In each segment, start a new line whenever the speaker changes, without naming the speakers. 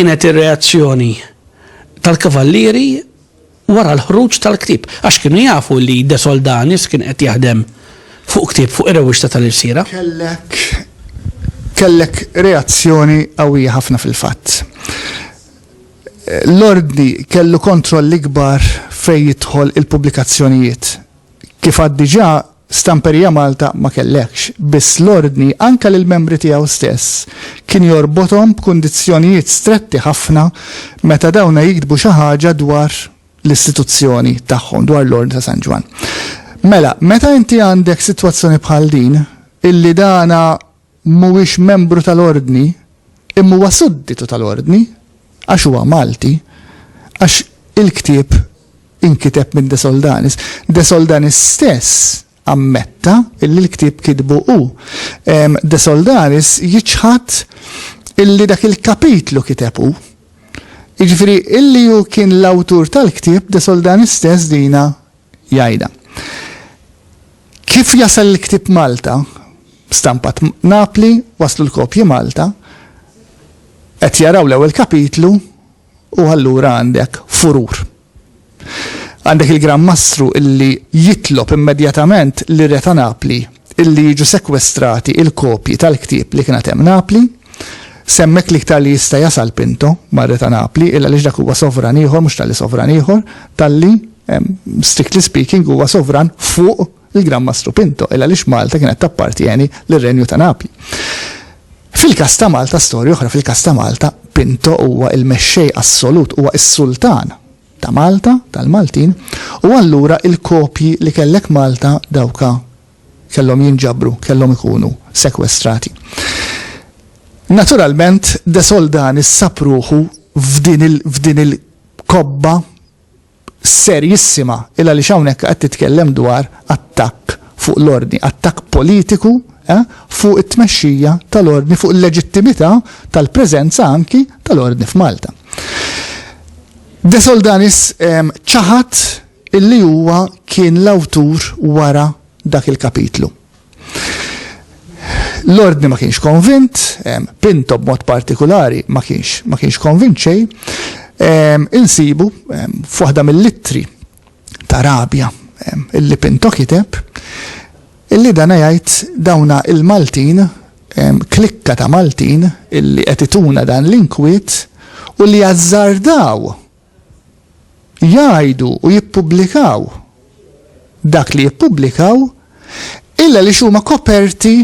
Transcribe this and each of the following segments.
kienet ir-reazzjoni tal-kavallieri wara l-ħruġ tal-ktieb? Għax kienu jafu li De Soldanis kien qed jaħdem fuq ktieb fuq ir-rewwixta tal-irsiera.
Kellek reazzjoni qawwija ħafna fil-fatt. L-ordni kellu kontroll ikbar fejn jidħol il-pubblikazzjonijiet. Kif għad diġà Stamperija Malta ma kellekx, biss l-ordni anke lill-membri tiegħu stess kien jorbothom b'kundizzjonijiet stretti ħafna meta dawna jiktbu xi ħaġa dwar l-istituzzjoni tagħhom, dwar l-Ordni ta' San Ġwan. Mela, meta inti għandek sitwazzjoni bħal din illi dana mhuwiex membru tal-ordni, imma huwa sudditu tal-ordni, għax huwa Malti, għax il-ktieb inkiteb minn De Soldanis. De Soldanis stess ammetta illi l-ktieb kitbu hu. De Soldanis jiġħad illi dak il-kapitlu kiteb hu. Jiġifieri illi hu kien l-awtur tal-ktieb De Soldanis stess dina jgħidha. Kif jasal l-ktieb Malta? Stampat Napli, waslu l-kopji Malta, qed jaraw l-ewwel kapitlu u allura għandek furur. Għandek il-Gran Mastru illi jitlob immedjatament l-Re ta' Napli illi jiġu sekwestrati il-kopji tal-ktieb li kienet hemm Napli, semmek l-iktar li jista' jasal Pinto mar-Re ta' Napli illa għaliex dak huwa sovran ieħor mhux tal-li sovran ieħor, tal-li strictly speaking huwa sovran fuq il-Gran Mastru Pinto, illa għaliex Malta kienet tappartieni lir-Renju ta' Napli. Fil-każ ta' Malta, storja oħra, fil-każ ta' Malta, Pinto huwa il-mexxej assolut, huwa s-sultan ta' Malta, tal-Maltin, u allura il-kopji li kellek Malta dawka kellhom jinġabru, kellhom ikunu sekwestrati. Naturalment, De Soldanis sapruħu f'din il-kobba serjissima illa li hawnhekk qed titkellem dwar attakk fuq l-ordni, attakk politiku fuq it-tmexxija tal-ordni, fuq il-leġittimità tal-preżenza anki tal-ordni f'Malta. De Soldanis ċaħat illi huwa kien l-awtur wara dak il-kapitlu. L-ordni ma kienx konvint, Pinto b'mod partikolari ma kienx konvint xejn. Insibu f'waħda mill-littri ta' rabja illi Pinto kiteb illi dana jgħid dawna il-Maltin, klikka ta' Maltin illi qed ituna dan l-inkwiet u li jazzardaw jgħidu u jippubblikaw dak li jippubblikaw illa li huma koperti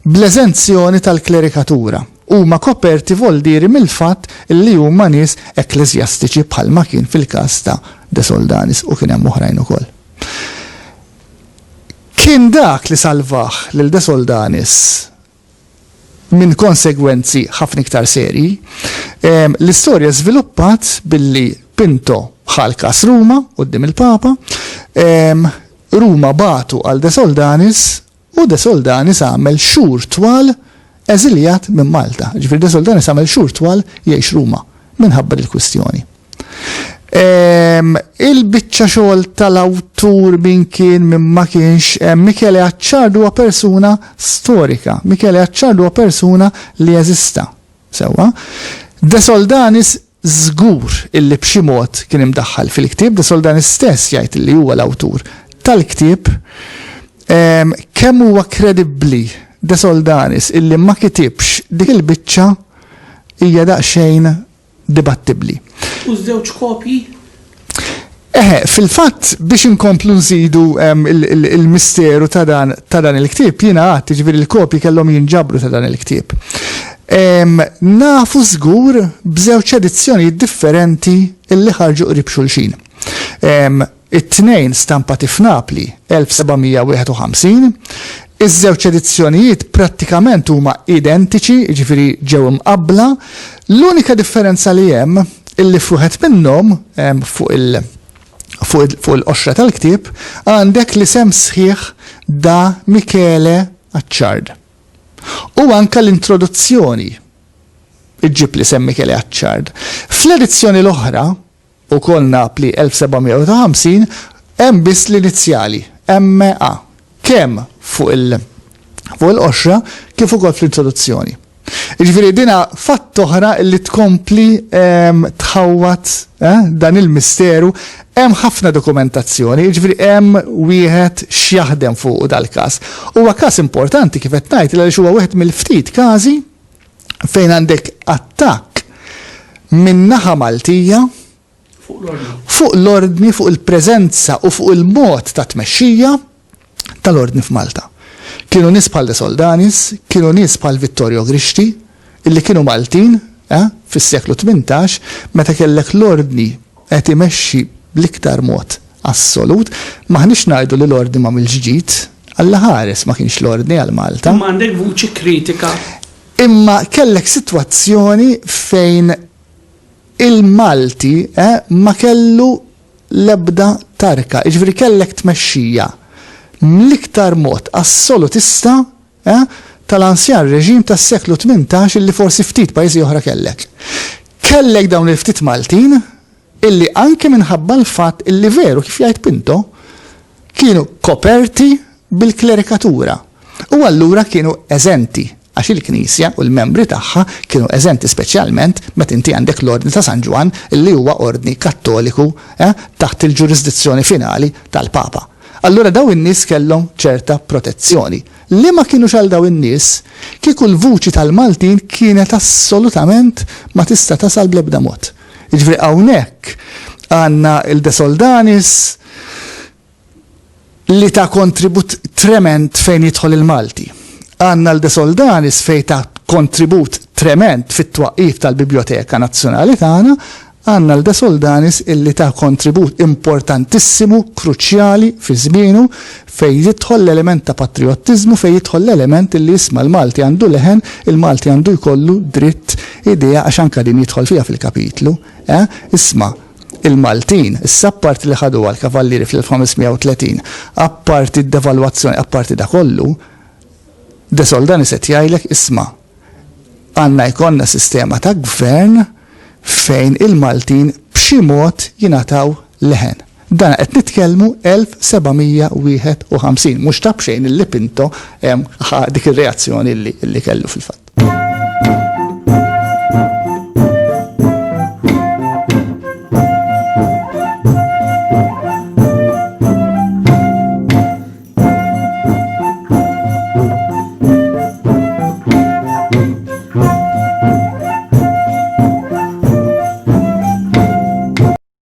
bl-eżenzjoni tal-klerikatura. Huma koperti voldiri mill-fatt li huma nies ekklesjastiċi bħalma kien fil-każ ta' De Soldanis u kien hemm oħrajn ukoll. Kien dak li salvaħ lil De Soldanis minn konsegwenzi ħafna iktar serji. L-istorja żviluppat billi Pinto ħalkas Ruma quddiem il-Papa, Ruma batu għal De Soldanis u De Soldanis għamel xhur twal eżiljat minn Malta. Ġifieri De Soldanis għamel xhur twal jgħix Ruma minħabba il-kwistjoni. Il-biċċa xogħol tal-awtur min kien minn ma kienx, Michele Acciardo huwa persuna storika, Michele Acciardo huwa persuna li jeżista. Sewwa. De Soldanis żgur illi b'xi mod kien imdaħħal fil-ktieb, De Soldanis stess jgħid li huwa l-awtur tal-ktieb. Kemm huwa kredibbli De Soldanis illi ma kitibx dik il-biċċa hija daqsxejn dibattibbli.
U żewġ kopji?
Fil-fatt biex inkomplu nżidu il-misteru ta' dan il-ktieb jiena għadt jiġifieri l-kopji kellhom jinġabru ta' dan il-ktieb. Nafu żgur b'żewġ edizzjonijiet differenti illi ħarġu qrib xulxin. It-tnejn stampati f'Napli 1751, iż-żewġ edizzjonijiet prattikament huma identiċi, jiġifieri ġew imqabbla. L-unika differenza li hemm illi fuħet minnhom fuq il-qoxra tal-ktieb għandek l-isem sħiħ da Michele Acciardo. U anke l-introduzzjoni iġġib l-isem Michele Acciardo. Fl-edizzjoni l-oħra ukoll Napli 1750 hemm biss l-inizjali MA kemm fuq il-qoxra kif ukoll fl-introduzzjoni. Ġifieri dina fatt oħra li tkompli tħawwat dan il-misteru. Hemm ħafna dokumentazzjoni, ġifieri hemm wieħed x'jaħdem fuq dal-każ. Huwa każ importanti kif qed ngħid għaliex huwa wieħed mill-ftit każi fejn għandek attakk min-naħa Maltija fuq l-ordni, fuq il-preżenza u fuq il-mod ta' tmexxija tal-ordni f'Malta. Kienu nies bħal De Soldanis, kienu nies bħal Vittorio Grixti, illi kienu Maltin fis-seklu 18 meta kellek l-ordni qed imexxi bl-iktar mod assolut. Maħniex ngħidu li l-ordni ma mill-ġdid, Alla ħares ma kienx l-ordni għal Malta.
Imma għandek vuċi kritika.
Imma kellek sitwazzjoni fejn il-Malti ma kellu l-ebda tarka, ġifieri kellek tmexxija l-iktar mod assolutista tal-ansjan reġim tas-seklu 18 illi forsi ftit pajjiżi oħra kellek. Kellek dawn il-ftit Maltin illi anke minħabba l-fatt illi veru kif jgħid Pinto kienu koperti bil-klerikatura u allura kienu eżenti għax il-Knisja u l-membri tagħha kienu eżenti speċjalment meta inti għandek l-Ordni ta' San Ġwan illi huwa ordni kattoliku taħt il-ġurisdizzjoni finali tal-Papa. Allura daw in-nies kellhom ċerta protezzjoni. Li ma kienux għal daw in-nies kieku l-vuċi tal-Maltin kienet assolutament ma tista' tasal bl-ebda mod. Jiġifieri hawnhekk għandna il-De Soldanis li ta' kontribut trement fejn jidħol il-Malti. Għandna l-De Soldanis fejn ta' kontribut trement fit-twaqqif tal-Biblioteka Nazzjonali tagħna, għandna l-De Soldanis illi ta' kontribut importantissimu, kruċjali fi żmienu fejn jidħol l-element ta' patriottiżmu, fejn jidħol l-element illi jisma' l-Malti għandu leħen, il-Malti għandu jkollu dritt idea għax anke din jidħol fiha fil-kapitlu. Isma' il-Maltin, issa apparti li ħadu għal-kavallieri fl-1530, apparti d-devalwazzjoni, apparti da kollu, De Soldanis qed jgħidlek isma' għandna jkollna sistema ta' gvern fejn il-Maltin b'xi mod jingħataw leħen. Dan qed nitkellmu 1751, mhux ta' bxejn illi Pinto dik ir-reazzjoni li kellu fil-fatt.